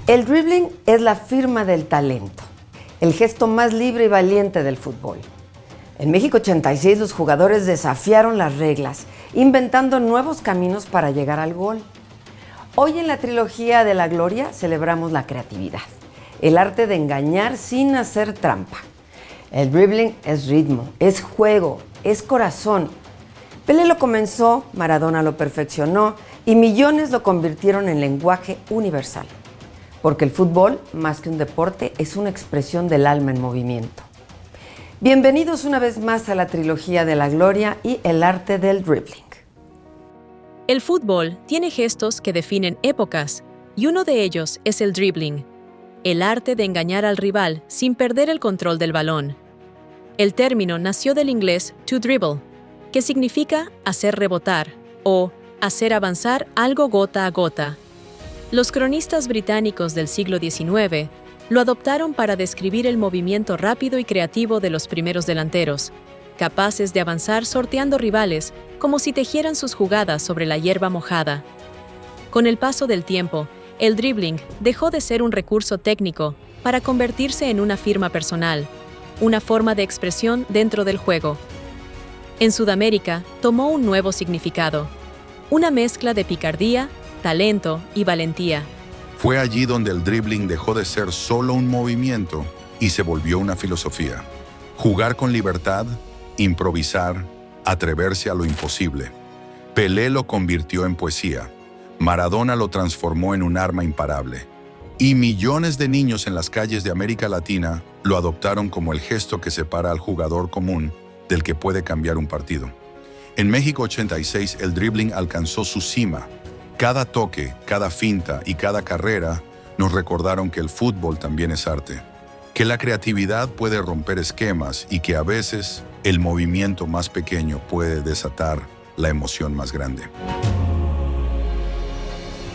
El dribbling es la firma del talento, el gesto más libre y valiente del fútbol. En México 86 los jugadores desafiaron las reglas, inventando nuevos caminos para llegar al gol. Hoy en la trilogía de la gloria celebramos la creatividad, el arte de engañar sin hacer trampa. El dribbling es ritmo, es juego, es corazón. Pelé lo comenzó, Maradona lo perfeccionó y millones lo convirtieron en lenguaje universal. Porque el fútbol, más que un deporte, es una expresión del alma en movimiento. Bienvenidos una vez más a la trilogía de la gloria y el arte del dribbling. El fútbol tiene gestos que definen épocas, y uno de ellos es el dribbling, el arte de engañar al rival sin perder el control del balón. El término nació del inglés to dribble, que significa hacer rebotar o hacer avanzar algo gota a gota. Los cronistas británicos del siglo XIX lo adoptaron para describir el movimiento rápido y creativo de los primeros delanteros, capaces de avanzar sorteando rivales como si tejieran sus jugadas sobre la hierba mojada. Con el paso del tiempo, el dribbling dejó de ser un recurso técnico para convertirse en una firma personal, una forma de expresión dentro del juego. En Sudamérica tomó un nuevo significado, una mezcla de picardía, talento y valentía. Fue allí donde el dribbling dejó de ser solo un movimiento y se volvió una filosofía. Jugar con libertad, improvisar, atreverse a lo imposible. Pelé lo convirtió en poesía. Maradona lo transformó en un arma imparable. Y millones de niños en las calles de América Latina lo adoptaron como el gesto que separa al jugador común del que puede cambiar un partido. En México 86 el dribbling alcanzó su cima. Cada toque, cada finta y cada carrera nos recordaron que el fútbol también es arte, que la creatividad puede romper esquemas y que a veces el movimiento más pequeño puede desatar la emoción más grande.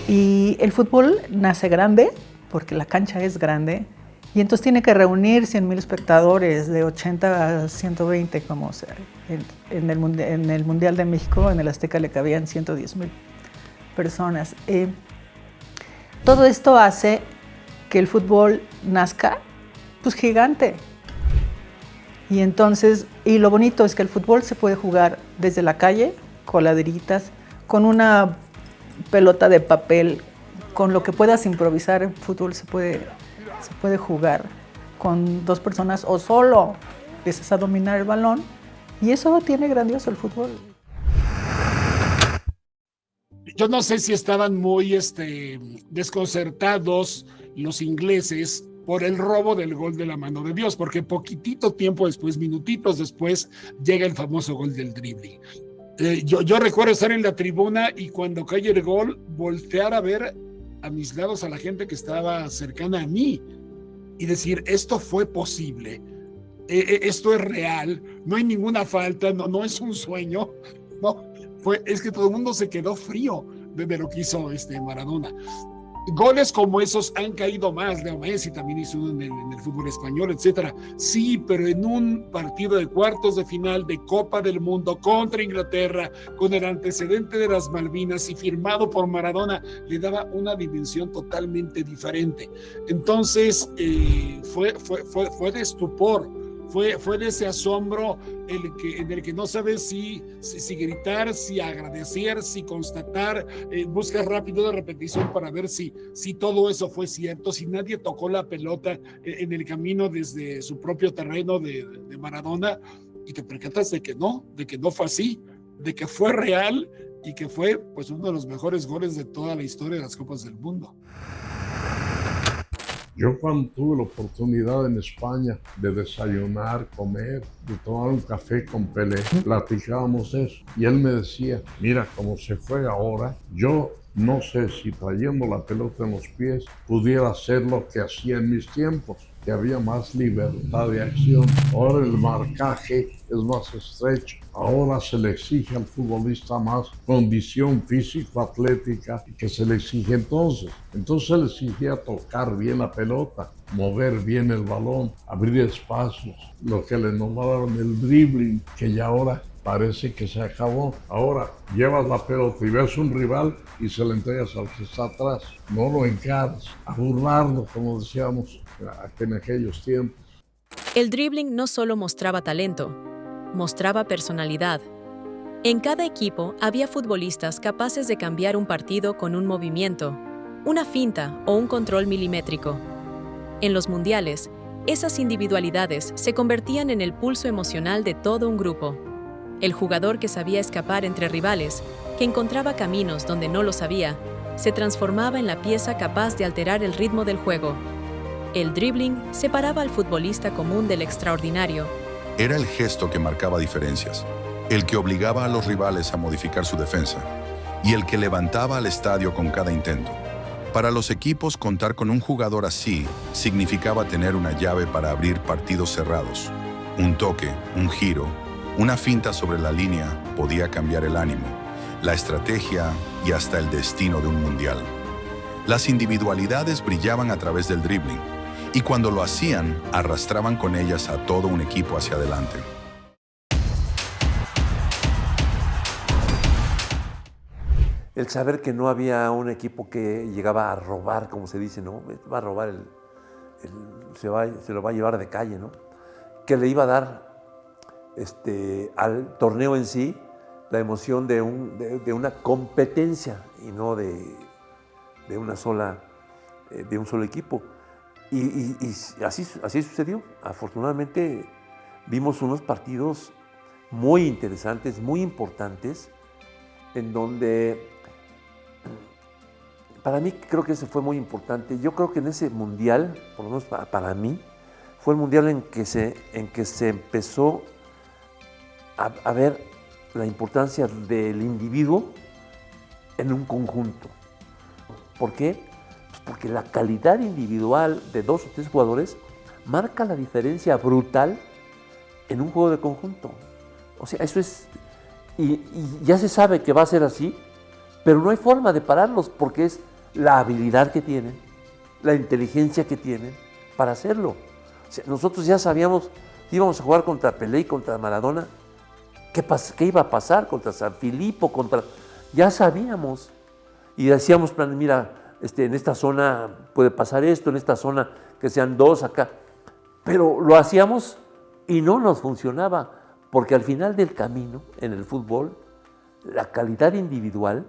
Y el fútbol nace grande porque la cancha es grande y entonces tiene que reunir 100,000 espectadores de 80 a 120 como sea. En el Mundial de México, en el Azteca le cabían 110,000 personas. Todo esto hace que el fútbol nazca pues gigante. Y entonces, y lo bonito es que el fútbol se puede jugar desde la calle, con laderitas, con una pelota de papel, con lo que puedas improvisar. El fútbol se puede jugar con dos personas o solo empiezas a dominar el balón y eso tiene grandioso el fútbol. Yo no sé si estaban muy desconcertados los ingleses por el robo del gol de la mano de Dios, porque poquitito tiempo después, minutitos después, llega el famoso gol del dribbling. Yo recuerdo estar en la tribuna y cuando cae el gol, voltear a ver a mis lados a la gente que estaba cercana a mí y decir, esto fue posible, esto es real, no hay ninguna falta, no es un sueño, no. Es que todo el mundo se quedó frío de lo que hizo Maradona. Goles como esos han caído más. Leo Messi también hizo uno en el fútbol español, etcétera. Sí, pero en un partido de cuartos de final de Copa del Mundo contra Inglaterra, con el antecedente de las Malvinas y firmado por Maradona, le daba una dimensión totalmente diferente. Entonces, fue de estupor. Fue de ese asombro en el que no sabes si gritar, si agradecer, si constatar, buscas rápido de repetición para ver si todo eso fue cierto, si nadie tocó la pelota en el camino desde su propio terreno de Maradona, y te percatas de que no fue así, de que fue real y que fue pues uno de los mejores goles de toda la historia de las Copas del Mundo. Yo cuando tuve la oportunidad en España de desayunar, comer, de tomar un café con Pelé, platicábamos eso. Y él me decía, mira, como se juega ahora, yo no sé si trayendo la pelota en los pies pudiera hacer lo que hacía en mis tiempos, que había más libertad de acción. Ahora el marcaje es más estrecho. Ahora se le exige al futbolista más condición físico-atlética que se le exige entonces. Entonces se le exigía tocar bien la pelota, mover bien el balón, abrir espacios. Lo que le nombraron el dribbling, que ya ahora parece que se acabó. Ahora llevas la pelota y ves un rival y se la entregas al que está atrás. No lo encaras, a burlarlo, como decíamos en aquellos tiempos. El dribbling no solo mostraba talento, mostraba personalidad. En cada equipo había futbolistas capaces de cambiar un partido con un movimiento, una finta o un control milimétrico. En los mundiales, esas individualidades se convertían en el pulso emocional de todo un grupo. El jugador que sabía escapar entre rivales, que encontraba caminos donde no los había, se transformaba en la pieza capaz de alterar el ritmo del juego. El dribbling separaba al futbolista común del extraordinario. Era el gesto que marcaba diferencias, el que obligaba a los rivales a modificar su defensa y el que levantaba al estadio con cada intento. Para los equipos, contar con un jugador así significaba tener una llave para abrir partidos cerrados. Un toque, un giro, una finta sobre la línea podía cambiar el ánimo, la estrategia y hasta el destino de un mundial. Las individualidades brillaban a través del dribbling y cuando lo hacían, arrastraban con ellas a todo un equipo hacia adelante. El saber que no había un equipo que llegaba a robar, como se dice, ¿no? Va a robar, se lo va a llevar de calle, ¿no? Que le iba a dar al torneo en sí la emoción de una competencia y no de un solo equipo. Y así sucedió. Afortunadamente vimos unos partidos muy interesantes, muy importantes, en donde para mí creo que ese fue muy importante. Yo creo que en ese mundial, por lo menos para mí, fue el mundial en que se empezó a ver la importancia del individuo en un conjunto. ¿Por qué? Pues porque la calidad individual de 2 o 3 jugadores marca la diferencia brutal en un juego de conjunto. O sea, eso es... Y ya se sabe que va a ser así, pero no hay forma de pararlos porque es la habilidad que tienen, la inteligencia que tienen para hacerlo. O sea, nosotros ya sabíamos, íbamos a jugar contra Pelé y contra Maradona, qué iba a pasar contra San Filipo, ya sabíamos. Y decíamos, mira, en esta zona puede pasar esto, en esta zona que sean 2 acá. Pero lo hacíamos y no nos funcionaba, porque al final del camino, en el fútbol, la calidad individual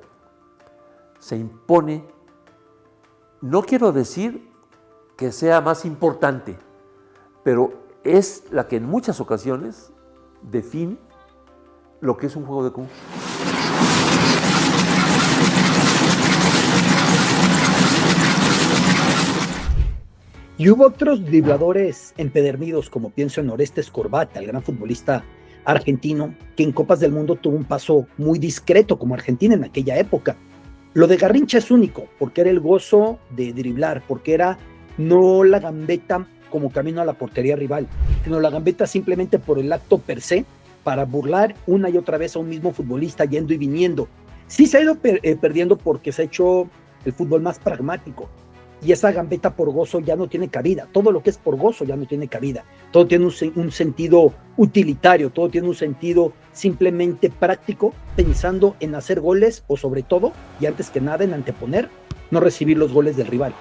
se impone. No quiero decir que sea más importante, pero es la que en muchas ocasiones define lo que es un juego de conjunto. Y hubo otros dribladores empedernidos, como pienso en Orestes Corbata, el gran futbolista argentino, que en Copas del Mundo tuvo un paso muy discreto como Argentina en aquella época. Lo de Garrincha es único, porque era el gozo de driblar, porque era no la gambeta como camino a la portería rival, sino la gambeta simplemente por el acto per se, para burlar una y otra vez a un mismo futbolista yendo y viniendo. Sí se ha ido perdiendo porque se ha hecho el fútbol más pragmático, y esa gambeta por gozo ya no tiene cabida. Todo lo que es por gozo ya no tiene cabida. Todo tiene un sentido utilitario, todo tiene un sentido simplemente práctico, pensando en hacer goles o sobre todo, y antes que nada en anteponer, no recibir los goles del rival.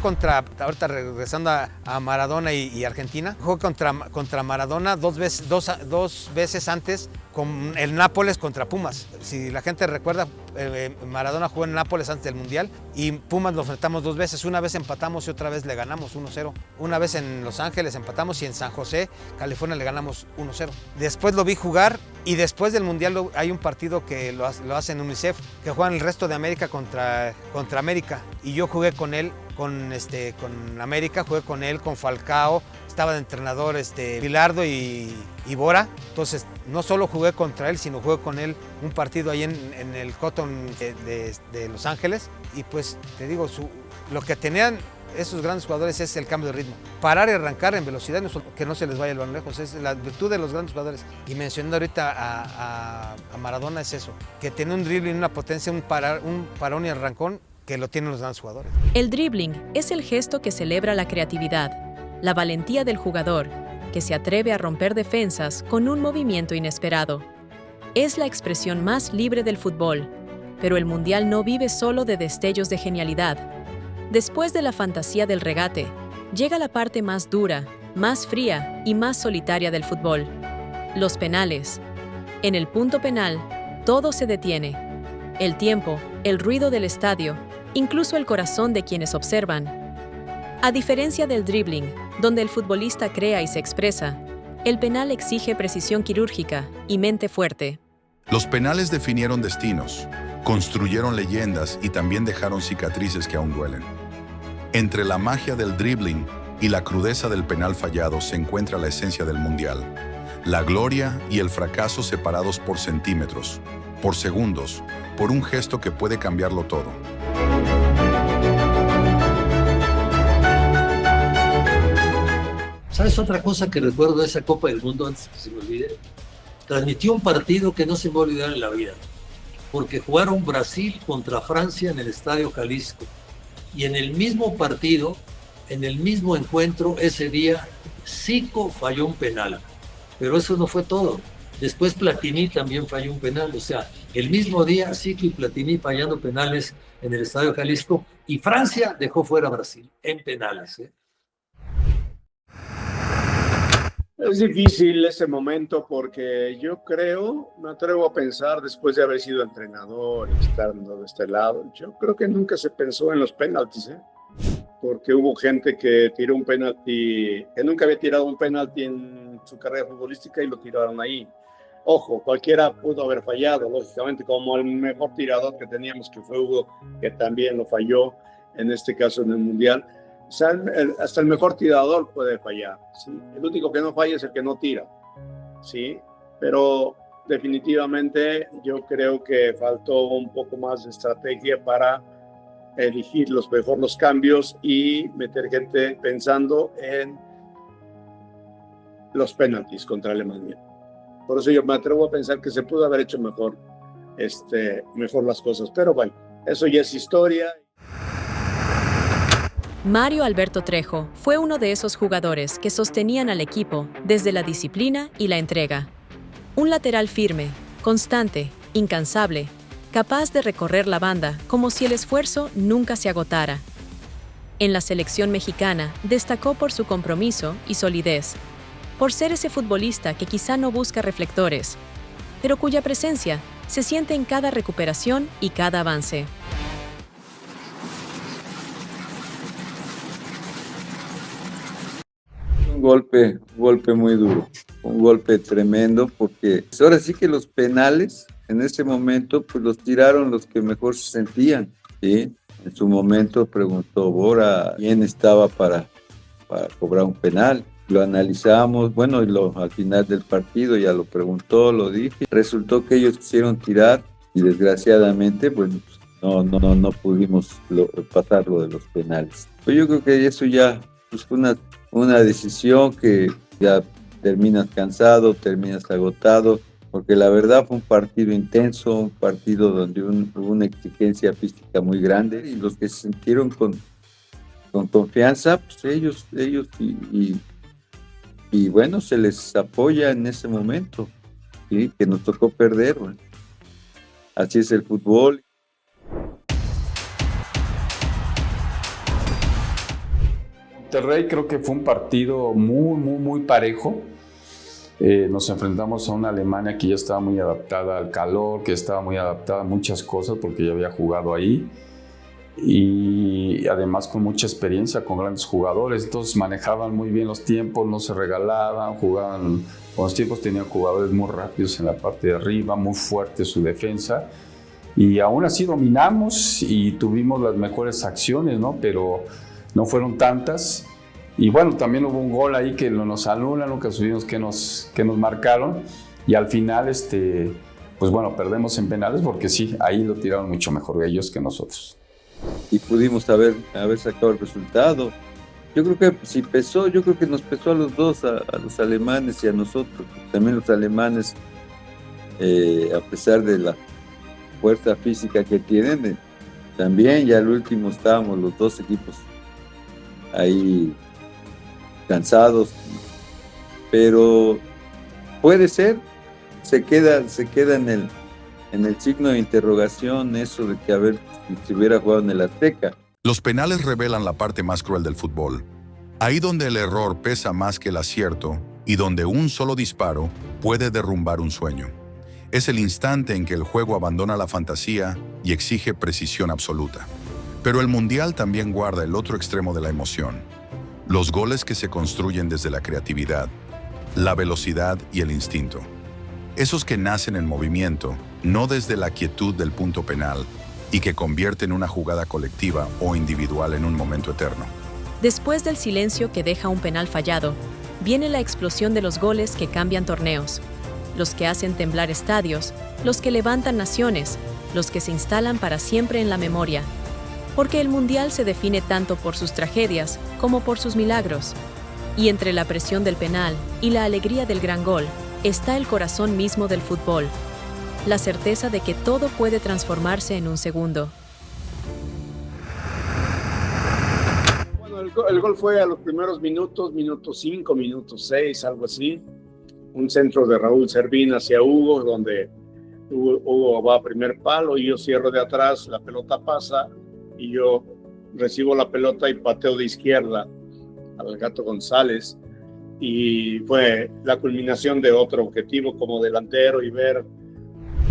Jugué ahorita regresando a Maradona y Argentina, jugué contra Maradona dos veces antes con el Nápoles contra Pumas. Si la gente recuerda, Maradona jugó en Nápoles antes del Mundial y Pumas lo enfrentamos 2 veces. Una vez empatamos y otra vez le ganamos 1-0. Una vez en Los Ángeles empatamos y en San José, California, le ganamos 1-0. Después lo vi jugar y después del Mundial hay un partido que lo hace en UNICEF, que juegan el resto de América contra América. Y yo jugué con él, con América, jugué con él, con Falcao, estaba de entrenador Bilardo y Bora. Entonces no solo jugué contra él, sino jugué con él un partido ahí en el Cotton de Los Ángeles. Y pues te digo, lo que tenían esos grandes jugadores es el cambio de ritmo. Parar y arrancar en velocidad, que no se les vaya el balón lejos, es la virtud de los grandes jugadores. Y mencionando ahorita a Maradona es eso, que tiene un dribbling, una potencia, un parón y arrancón que lo tienen los grandes jugadores. El dribbling es el gesto que celebra la creatividad, la valentía del jugador, que se atreve a romper defensas con un movimiento inesperado. Es la expresión más libre del fútbol, pero el Mundial no vive solo de destellos de genialidad. Después de la fantasía del regate, llega la parte más dura, más fría y más solitaria del fútbol: los penales. En el punto penal, todo se detiene. El tiempo, el ruido del estadio, incluso el corazón de quienes observan. A diferencia del dribbling, donde el futbolista crea y se expresa, el penal exige precisión quirúrgica y mente fuerte. Los penales definieron destinos, construyeron leyendas y también dejaron cicatrices que aún duelen. Entre la magia del dribbling y la crudeza del penal fallado se encuentra la esencia del Mundial. La gloria y el fracaso separados por centímetros, por segundos, por un gesto que puede cambiarlo todo. ¿Sabes otra cosa que recuerdo de esa Copa del Mundo antes que se me olvide? Transmitió un partido que no se me va a olvidar en la vida, porque jugaron Brasil contra Francia en el Estadio Jalisco. Y en el mismo partido, en el mismo encuentro, ese día, Zico falló un penal. Pero eso no fue todo. Después Platini también falló un penal. O sea, el mismo día, Zico y Platini fallando penales en el Estadio Jalisco. Y Francia dejó fuera a Brasil en penales. Es difícil ese momento porque yo creo, me atrevo a pensar, después de haber sido entrenador y estando de este lado, yo creo que nunca se pensó en los penaltis, porque hubo gente que tiró un penalti, que nunca había tirado un penalti en su carrera futbolística y lo tiraron ahí. Ojo, cualquiera pudo haber fallado, lógicamente, como el mejor tirador que teníamos, que fue Hugo, que también lo falló, en este caso en el Mundial. O sea, hasta el mejor tirador puede fallar, ¿sí? El único que no falla es el que no tira, ¿sí? Pero definitivamente yo creo que faltó un poco más de estrategia para elegir los cambios y meter gente pensando en los penaltis contra Alemania. Por eso yo me atrevo a pensar que se pudo haber hecho mejor las cosas, pero bueno, eso ya es historia. Mario Alberto Trejo fue uno de esos jugadores que sostenían al equipo desde la disciplina y la entrega. Un lateral firme, constante, incansable, capaz de recorrer la banda como si el esfuerzo nunca se agotara. En la selección mexicana destacó por su compromiso y solidez, por ser ese futbolista que quizá no busca reflectores, pero cuya presencia se siente en cada recuperación y cada avance. Un golpe muy duro, un golpe tremendo, porque ahora sí que los penales en ese momento pues los tiraron los que mejor se sentían, ¿sí? En su momento preguntó Bora quién estaba para cobrar un penal. Lo analizamos, bueno, al final del partido ya lo preguntó, lo dije. Resultó que ellos quisieron tirar y desgraciadamente pues no pudimos pasar lo de los penales. Pues yo creo que eso ya pues, fue una decisión que ya terminas cansado, terminas agotado, porque la verdad fue un partido intenso, un partido donde hubo una exigencia física muy grande y los que se sintieron con confianza, pues ellos y bueno, se les apoya en ese momento, ¿sí? Que nos tocó perder. Bueno. Así es el fútbol. Monterrey creo que fue un partido muy parejo. Nos enfrentamos a una Alemania que ya estaba muy adaptada al calor, que estaba muy adaptada a muchas cosas porque ya había jugado ahí y además con mucha experiencia, con grandes jugadores. Entonces manejaban muy bien los tiempos, no se regalaban, jugaban con los tiempos, tenían jugadores muy rápidos en la parte de arriba, muy fuerte su defensa y aún así dominamos y tuvimos las mejores acciones, ¿no? Pero no fueron tantas. Y bueno, también hubo un gol ahí que nos anulan, nunca supimos que nos marcaron. Y al final, pues bueno, perdemos en penales porque sí, ahí lo tiraron mucho mejor ellos que nosotros. Y pudimos haber sacado el resultado. Yo creo que si pesó, yo creo que nos pesó a los dos, a los alemanes y a nosotros. También los alemanes, a pesar de la fuerza física que tienen, también ya al último estábamos los dos equipos ahí cansados, pero puede ser, se queda en el signo de interrogación eso de que a ver si se hubiera jugado en el Azteca. Los penales revelan la parte más cruel del fútbol. Ahí donde el error pesa más que el acierto y donde un solo disparo puede derrumbar un sueño. Es el instante en que el juego abandona la fantasía y exige precisión absoluta. Pero el Mundial también guarda el otro extremo de la emoción. Los goles que se construyen desde la creatividad, la velocidad y el instinto. Esos que nacen en movimiento, no desde la quietud del punto penal, y que convierten una jugada colectiva o individual en un momento eterno. Después del silencio que deja un penal fallado, viene la explosión de los goles que cambian torneos, los que hacen temblar estadios, los que levantan naciones, los que se instalan para siempre en la memoria. Porque el Mundial se define tanto por sus tragedias como por sus milagros. Y entre la presión del penal y la alegría del gran gol está el corazón mismo del fútbol, la certeza de que todo puede transformarse en un segundo. Bueno, el gol fue a los primeros minutos, minuto 5, minuto 6, algo así. Un centro de Raúl Servín hacia Hugo, donde Hugo va a primer palo y yo cierro de atrás, la pelota pasa y yo recibo la pelota y pateo de izquierda al Gato González, y fue la culminación de otro objetivo como delantero y ver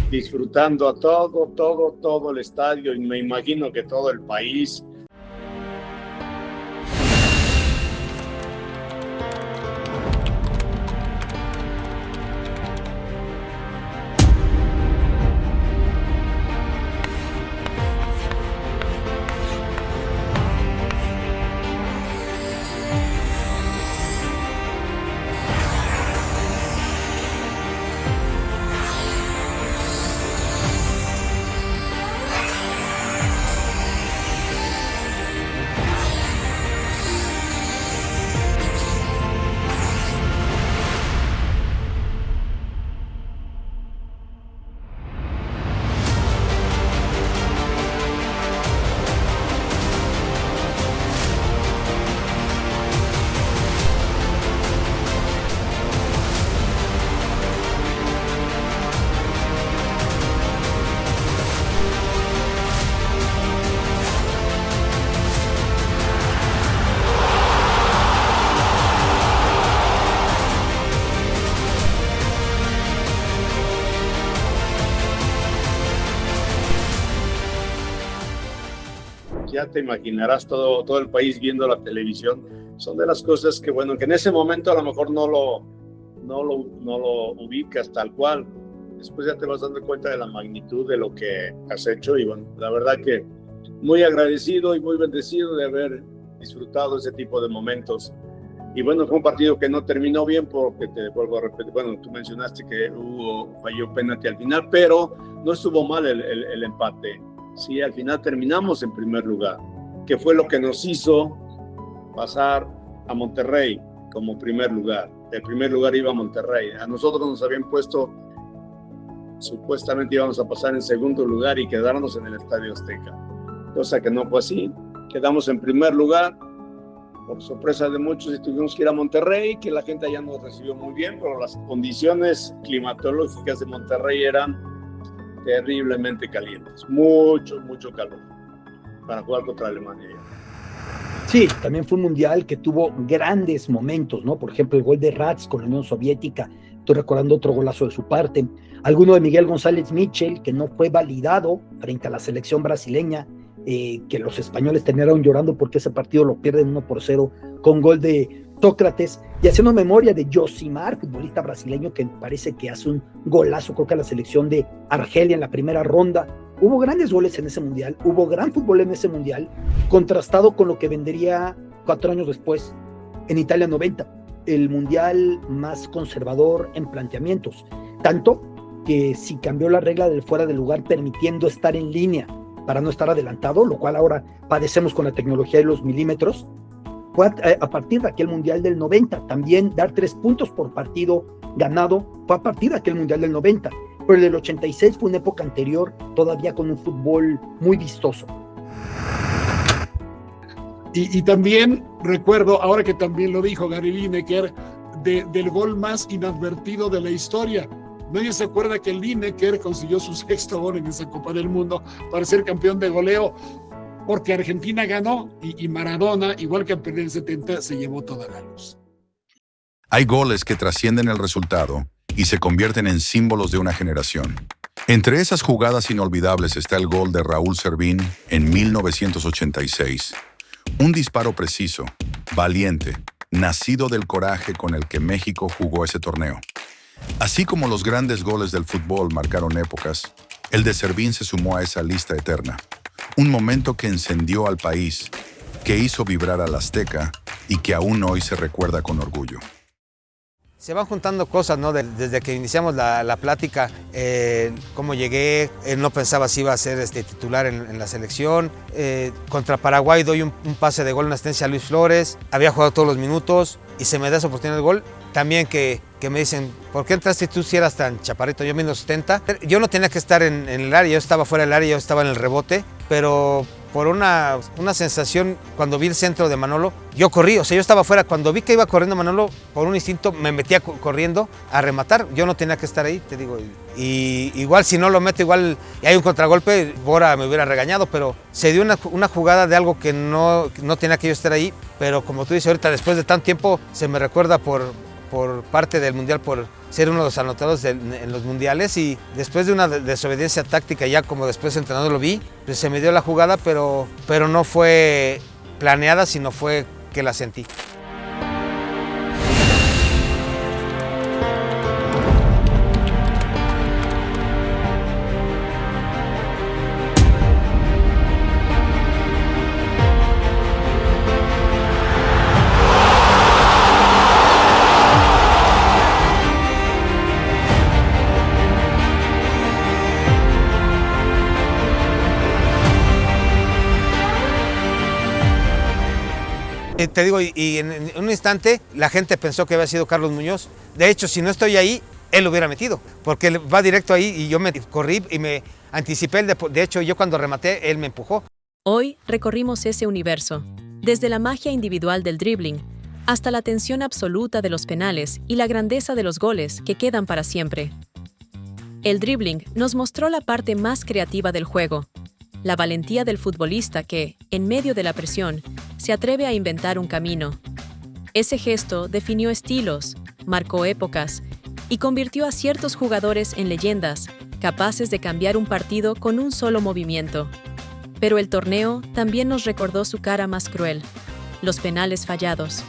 disfrutando a todo el estadio, y me imagino que todo el país. Ya te imaginarás todo el país viendo la televisión. Son de las cosas que, bueno, que en ese momento a lo mejor no lo ubicas tal cual. Después ya te vas dando cuenta de la magnitud de lo que has hecho, y bueno, la verdad que muy agradecido y muy bendecido de haber disfrutado ese tipo de momentos. Y bueno, fue un partido que no terminó bien porque, te vuelvo a repetir, bueno, tú mencionaste que Hugo falló penalti al final, pero no estuvo mal el empate. Sí, al final terminamos en primer lugar, que fue lo que nos hizo pasar a Monterrey como primer lugar. El primer lugar iba a Monterrey. A nosotros nos habían puesto, supuestamente íbamos a pasar en segundo lugar y quedarnos en el Estadio Azteca, cosa que no fue así. Quedamos en primer lugar, por sorpresa de muchos, y tuvimos que ir a Monterrey, que la gente allá nos recibió muy bien, pero las condiciones climatológicas de Monterrey eran terriblemente calientes, mucho calor para jugar contra Alemania. Sí, también fue un mundial que tuvo grandes momentos, ¿no? Por ejemplo, el gol de Rats con la Unión Soviética, estoy recordando otro golazo de su parte, alguno de Miguel González Mitchell, que no fue validado frente a la selección brasileña, que los españoles terminaron llorando porque ese partido lo pierden 1-0 con gol de Sócrates, y haciendo memoria de Josimar, futbolista brasileño que parece que hace un golazo, creo que a la selección de Argelia en la primera ronda. Hubo grandes goles en ese mundial, hubo gran fútbol en ese mundial, contrastado con lo que vendría 4 años después en Italia 90, el mundial más conservador en planteamientos, tanto que si cambió la regla del fuera de lugar permitiendo estar en línea para no estar adelantado, lo cual ahora padecemos con la tecnología de los milímetros. Fue a partir de aquel mundial del 90, también dar 3 puntos por partido ganado fue a partir de aquel mundial del 90, pero el del 86 fue una época anterior, todavía con un fútbol muy vistoso. Y también recuerdo, ahora que también lo dijo Gary Lineker, del gol más inadvertido de la historia. Nadie se acuerda que Lineker consiguió su 6º gol en esa Copa del Mundo para ser campeón de goleo, porque Argentina ganó y Maradona, igual que en el 70, se llevó toda la luz. Hay goles que trascienden el resultado y se convierten en símbolos de una generación. Entre esas jugadas inolvidables está el gol de Raúl Servín en 1986. Un disparo preciso, valiente, nacido del coraje con el que México jugó ese torneo. Así como los grandes goles del fútbol marcaron épocas, el de Servín se sumó a esa lista eterna. Un momento que encendió al país, que hizo vibrar al Azteca y que aún hoy se recuerda con orgullo. Se van juntando cosas, ¿no? Desde que iniciamos la plática, cómo llegué, no pensaba si iba a ser titular en la selección. Contra Paraguay doy un pase de gol, una asistencia a Luis Flores. Había jugado todos los minutos y se me da esa oportunidad de gol. También que me dicen, ¿por qué entraste tú si eras tan chaparrito? Yo mido 70. Yo no tenía que estar en el área, yo estaba fuera del área, yo estaba en el rebote, pero por una sensación, cuando vi el centro de Manolo, yo corrí, o sea, yo estaba fuera. Cuando vi que iba corriendo Manolo, por un instinto me metía corriendo a rematar. Yo no tenía que estar ahí, te digo. Y igual si no lo meto, igual y hay un contragolpe, Bora me hubiera regañado, pero se dio una jugada de algo que no tenía que yo estar ahí. Pero como tú dices ahorita, después de tanto tiempo, se me recuerda por parte del Mundial, por ser uno de los anotados en los mundiales, y después de una desobediencia táctica, ya como después de entrenador lo vi, pues se me dio la jugada, pero no fue planeada, sino fue que la sentí. Te digo, y en un instante la gente pensó que había sido Carlos Muñoz. De hecho, si no estoy ahí, él lo hubiera metido, porque él va directo ahí y yo me corrí y me anticipé. De hecho, yo cuando rematé, él me empujó. Hoy recorrimos ese universo, desde la magia individual del dribbling hasta la tensión absoluta de los penales y la grandeza de los goles que quedan para siempre. El dribbling nos mostró la parte más creativa del juego, la valentía del futbolista que, en medio de la presión, se atreve a inventar un camino. Ese gesto definió estilos, marcó épocas y convirtió a ciertos jugadores en leyendas, capaces de cambiar un partido con un solo movimiento. Pero el torneo también nos recordó su cara más cruel, los penales fallados.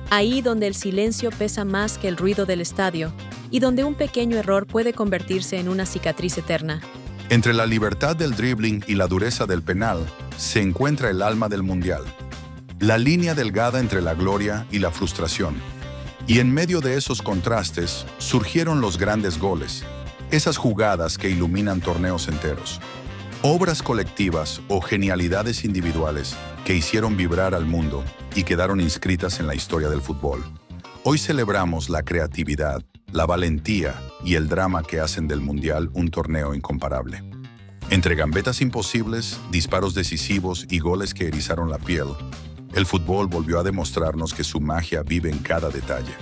Ahí donde el silencio pesa más que el ruido del estadio y donde un pequeño error puede convertirse en una cicatriz eterna. Entre la libertad del dribbling y la dureza del penal se encuentra el alma del Mundial. La línea delgada entre la gloria y la frustración. Y en medio de esos contrastes surgieron los grandes goles, esas jugadas que iluminan torneos enteros. Obras colectivas o genialidades individuales que hicieron vibrar al mundo y quedaron inscritas en la historia del fútbol. Hoy celebramos la creatividad, la valentía y el drama que hacen del Mundial un torneo incomparable. Entre gambetas imposibles, disparos decisivos y goles que erizaron la piel, el fútbol volvió a demostrarnos que su magia vive en cada detalle.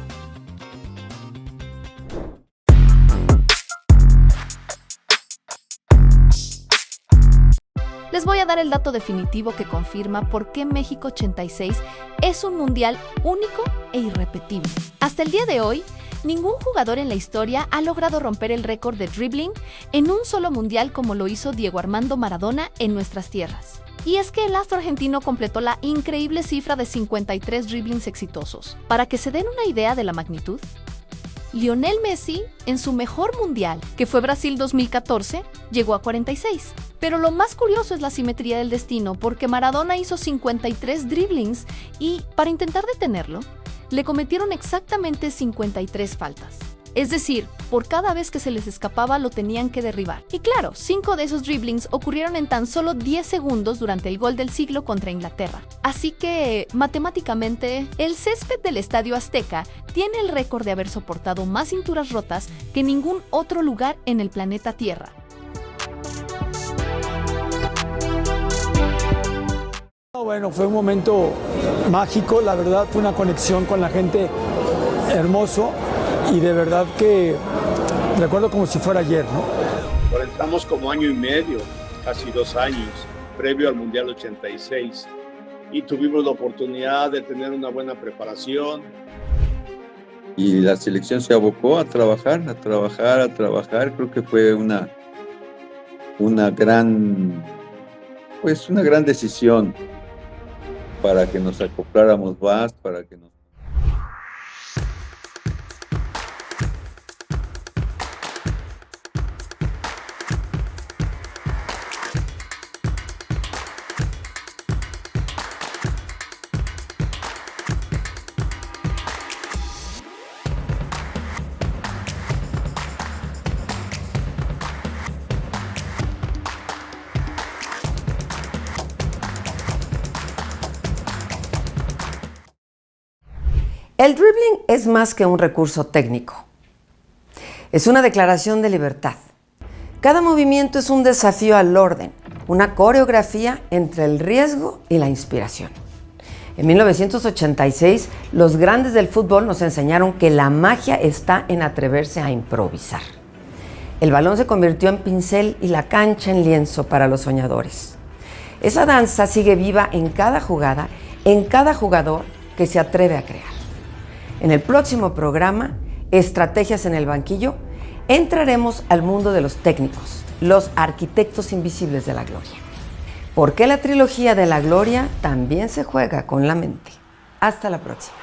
Les voy a dar el dato definitivo que confirma por qué México 86 es un mundial único e irrepetible. Hasta el día de hoy, Ningún jugador en la historia ha logrado romper el récord de dribbling en un solo mundial como lo hizo Diego Armando Maradona en nuestras tierras. Y es que el astro argentino completó la increíble cifra de 53 dribblings exitosos. Para que se den una idea de la magnitud, Lionel Messi, en su mejor mundial, que fue Brasil 2014, llegó a 46. Pero lo más curioso es la simetría del destino, porque Maradona hizo 53 dribblings y, para intentar detenerlo, le cometieron exactamente 53 faltas. Es decir, por cada vez que se les escapaba lo tenían que derribar. Y claro, 5 de esos dribblings ocurrieron en tan solo 10 segundos durante el gol del siglo contra Inglaterra. Así que, matemáticamente, el césped del Estadio Azteca tiene el récord de haber soportado más cinturas rotas que ningún otro lugar en el planeta Tierra. Bueno, fue un momento mágico, la verdad, fue una conexión con la gente hermoso y de verdad que recuerdo como si fuera ayer, ¿no? Entramos como año y medio, casi 2 años, previo al Mundial 86 y tuvimos la oportunidad de tener una buena preparación. Y la selección se abocó a trabajar, creo que fue una gran decisión para que nos acopláramos más, para que nos... El dribbling es más que un recurso técnico. Es una declaración de libertad. Cada movimiento es un desafío al orden, una coreografía entre el riesgo y la inspiración. En 1986, los grandes del fútbol nos enseñaron que la magia está en atreverse a improvisar. El balón se convirtió en pincel y la cancha en lienzo para los soñadores. Esa danza sigue viva en cada jugada, en cada jugador que se atreve a crear. En el próximo programa, Estrategias en el banquillo, entraremos al mundo de los técnicos, los arquitectos invisibles de la gloria. Porque la trilogía de la gloria también se juega con la mente. Hasta la próxima.